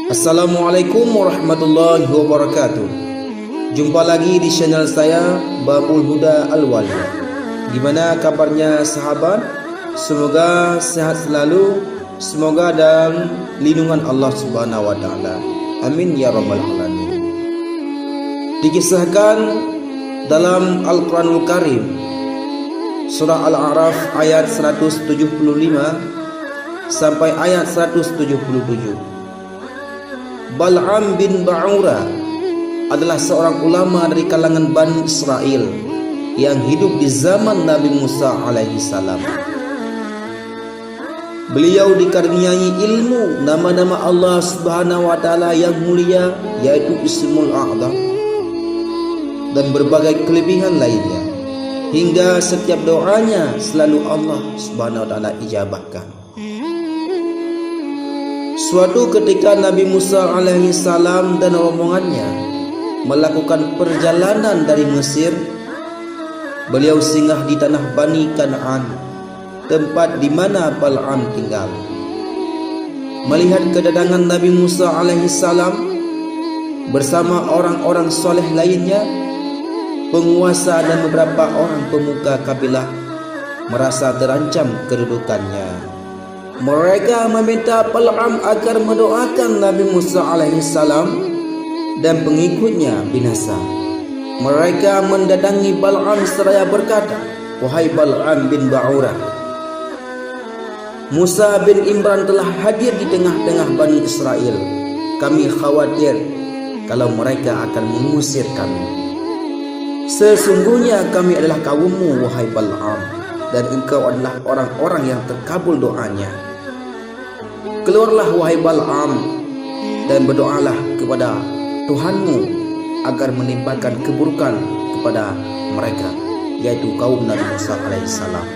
Assalamualaikum warahmatullahi wabarakatuh. Jumpa lagi di channel saya, Babul Huda Al-Wali. Gimana kabarnya sahabat? Semoga sehat selalu. Semoga dalam lindungan Allah Subhanahu wa taala. Amin ya rabbal alamin. Dikisahkan dalam Al-Quranul Karim, surah Al-A'raf ayat 175 sampai ayat 177. Bal'am bin Ba'ura adalah seorang ulama dari kalangan Bani Israel yang hidup di zaman Nabi Musa alaihi salam. Beliau dikaruniai ilmu nama-nama Allah Subhanahu wa taala yang mulia, yaitu Ismul A'zam, dan berbagai kelebihan lainnya, hingga setiap doanya selalu Allah Subhanahu wa taala ijabahkan. Suatu ketika Nabi Musa alaihi salam dan rombongannya melakukan perjalanan dari Mesir. Beliau singgah di tanah Bani Kan'an, tempat di mana Bal'am tinggal. Melihat kedatangan Nabi Musa alaihi salam bersama orang-orang soleh lainnya, penguasa dan beberapa orang pemuka kabilah merasa terancam kedudukannya. Mereka meminta Bal'am agar mendoakan Nabi Musa alaihi salam dan pengikutnya binasa. Mereka mendatangi Bal'am seraya berkata, "Wahai Bal'am bin Ba'ura, Musa bin Imran telah hadir di tengah-tengah Bani Israel. Kami khawatir kalau mereka akan mengusir kami. Sesungguhnya kami adalah kaummu, wahai Bal'am, dan engkau adalah orang-orang yang terkabul doanya. Keluarlah wahai Bal'am dan berdoalah kepada Tuhanmu agar menimpakan keburukan kepada mereka, yaitu kaum Nabi Musa alaihissalam."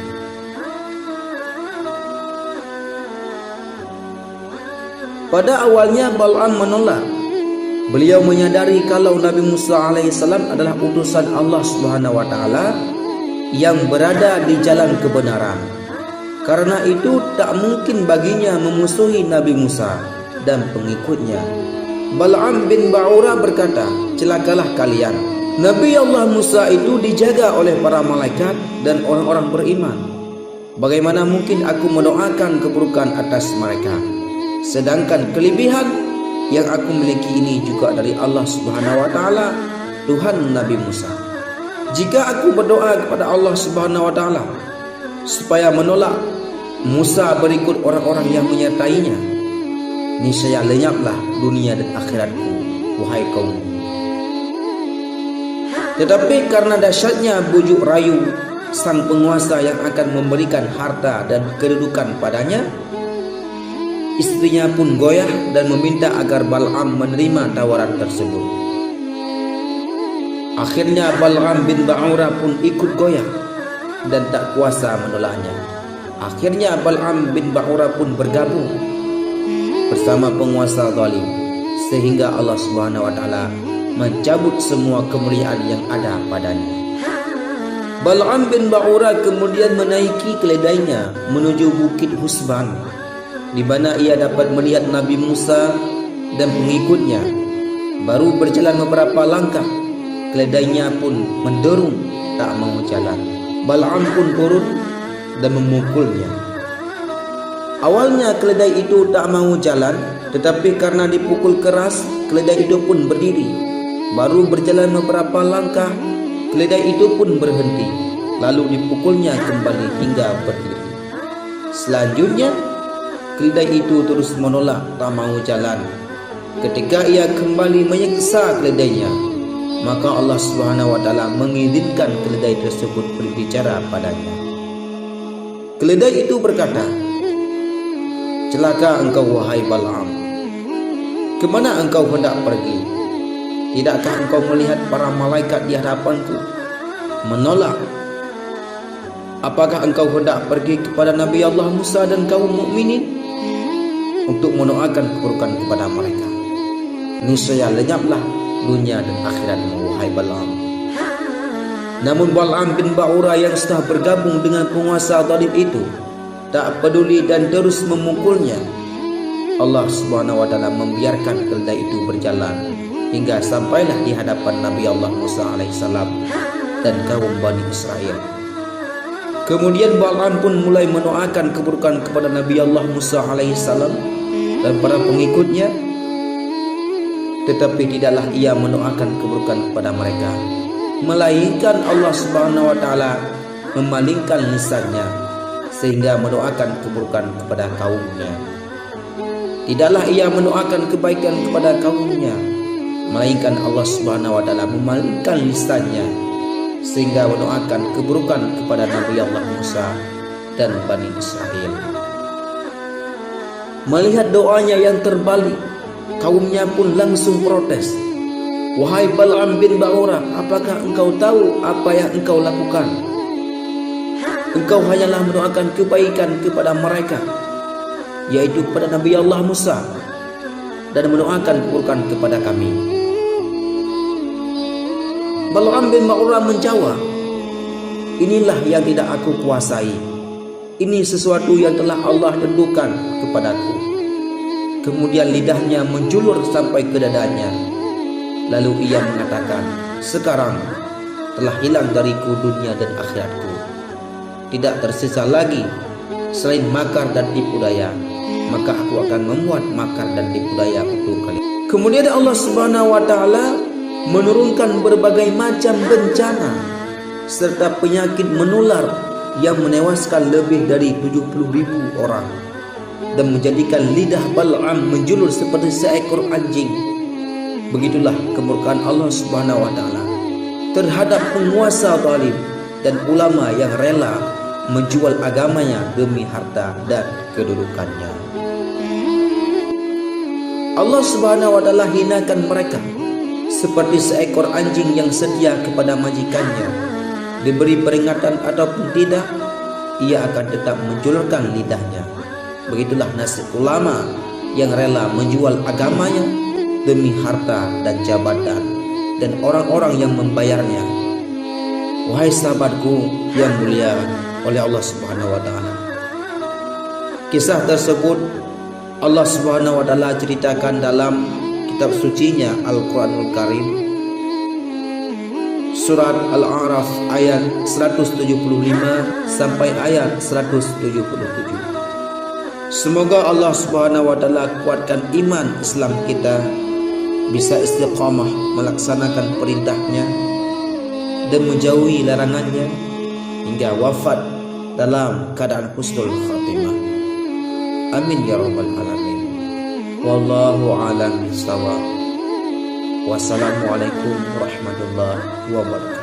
Pada awalnya Bal'am menolak. Beliau menyadari kalau Nabi Musa alaihissalam adalah utusan Allah Subhanahu wa taala yang berada di jalan kebenaran. Karena itu tak mungkin baginya memusuhi Nabi Musa dan pengikutnya. Bal'am bin Ba'ura berkata, "Celakalah kalian. Nabi Allah Musa itu dijaga oleh para malaikat dan orang-orang beriman. Bagaimana mungkin aku mendoakan keburukan atas mereka? Sedangkan kelebihan yang aku miliki ini juga dari Allah Subhanahu wa taala, Tuhan Nabi Musa. Jika aku berdoa kepada Allah Subhanahu wa taala supaya menolak Musa berikut orang-orang yang menyertainya, niscaya lenyaplah dunia dan akhiratku, wahai kaum." Tetapi karena dahsyatnya bujuk rayu sang penguasa yang akan memberikan harta dan kedudukan padanya, istrinya pun goyah dan meminta agar Bal'am menerima tawaran tersebut. Akhirnya Bal'am bin Ba'ura pun ikut goyah dan tak kuasa menolaknya. Akhirnya Bal'am bin Ba'ura pun bergabung bersama penguasa zalim, sehingga Allah Subhanahu wa taala mencabut semua kemuliaan yang ada padanya. Bal'am bin Ba'ura kemudian menaiki keledainya menuju Bukit Husban, di mana ia dapat melihat Nabi Musa dan pengikutnya. Baru berjalan beberapa langkah, keledainya pun mendorong tak mau jalan. Bal'am pun turun dan memukulnya. Awalnya keledai itu tak mau jalan, tetapi karena dipukul keras, keledai itu pun berdiri. Baru berjalan beberapa langkah, keledai itu pun berhenti. Lalu dipukulnya kembali hingga berdiri. Selanjutnya keledai itu terus menolak, tak mau jalan. Ketika ia kembali menyiksa keledainya, maka Allah Subhanahu wa taala mengizinkan keledai tersebut berbicara padanya. Keledai itu berkata, "Celaka engkau wahai Bal'am. Kemana engkau hendak pergi? Tidakkah engkau melihat para malaikat di hadapanku menolak? Apakah engkau hendak pergi kepada Nabi Allah Musa dan kaum mukminin untuk mendoakan keburukan kepada mereka? Niscaya lenyaplah dunia dan akhiratmu, wahai Bal'am." Namun Bal'am bin Ba'ura yang sudah bergabung dengan penguasa zalim itu tak peduli dan terus memukulnya. Allah Subhanahu wa taala membiarkan keledai itu berjalan hingga sampailah di hadapan Nabi Allah Musa alaihissalam dan kaum Bani Israel. Kemudian Bal'am pun mulai mendoakan keburukan kepada Nabi Allah Musa alaihissalam dan para pengikutnya, tetapi tidaklah ia mendoakan keburukan kepada mereka, melainkan Allah Subhanahu wa taala memalingkan lisannya sehingga mendoakan keburukan kepada kaumnya. Tidaklah ia mendoakan kebaikan kepada kaumnya, melainkan Allah Subhanahu wa taala memalingkan lisannya sehingga mendoakan keburukan kepada Nabi Allah Musa dan Bani Israel. Melihat doanya yang terbalik, kaumnya pun langsung protes. Wahai Bal'am bin Ba'urah, apakah engkau tahu apa yang engkau lakukan? Engkau hanyalah mendoakan kebaikan kepada mereka, yaitu kepada Nabi Allah Musa, dan mendoakan keburukan kepada kami. Bal'am bin Ba'urah menjawab, inilah yang tidak aku kuasai. Ini sesuatu yang telah Allah tentukan kepadaku. Kemudian lidahnya menjulur sampai ke dadanya. Lalu ia mengatakan, sekarang telah hilang dariku dunia dan akhiratku. Tidak tersisa lagi selain makar dan tipu daya. Maka aku akan membuat makar dan tipu daya untuk kalian. Kemudian Allah Subhanahu wa taala menurunkan berbagai macam bencana serta penyakit menular yang menewaskan lebih dari 70.000 orang dan menjadikan lidah Bal'am menjulur seperti seekor anjing. Begitulah kemurkaan Allah Subhanahu wa taala terhadap penguasa zalim dan ulama yang rela menjual agamanya demi harta dan kedudukannya. Allah Subhanahu wa taala hinakan mereka seperti seekor anjing yang setia kepada majikannya. Diberi peringatan ataupun tidak, ia akan tetap menjulurkan lidahnya. Begitulah nasib ulama yang rela menjual agamanya demi harta dan jabatan dan orang-orang yang membayarnya. Wahai sahabatku yang mulia oleh Allah Subhanahu wa taala, kisah tersebut Allah Subhanahu wa taala ceritakan dalam kitab sucinya Al-Quranul Karim, surat Al-A'raf ayat 175 sampai ayat 177. Semoga Allah Subhanahu wa taala kuatkan iman Islam kita, bisa istiqamah melaksanakan perintahnya dan menjauhi larangannya hingga wafat dalam keadaan husnul khatimah. Amin ya rabbal alamin. Wallahu a'lam bishawab. Wassalamualaikum warahmatullahi wabarakatuh.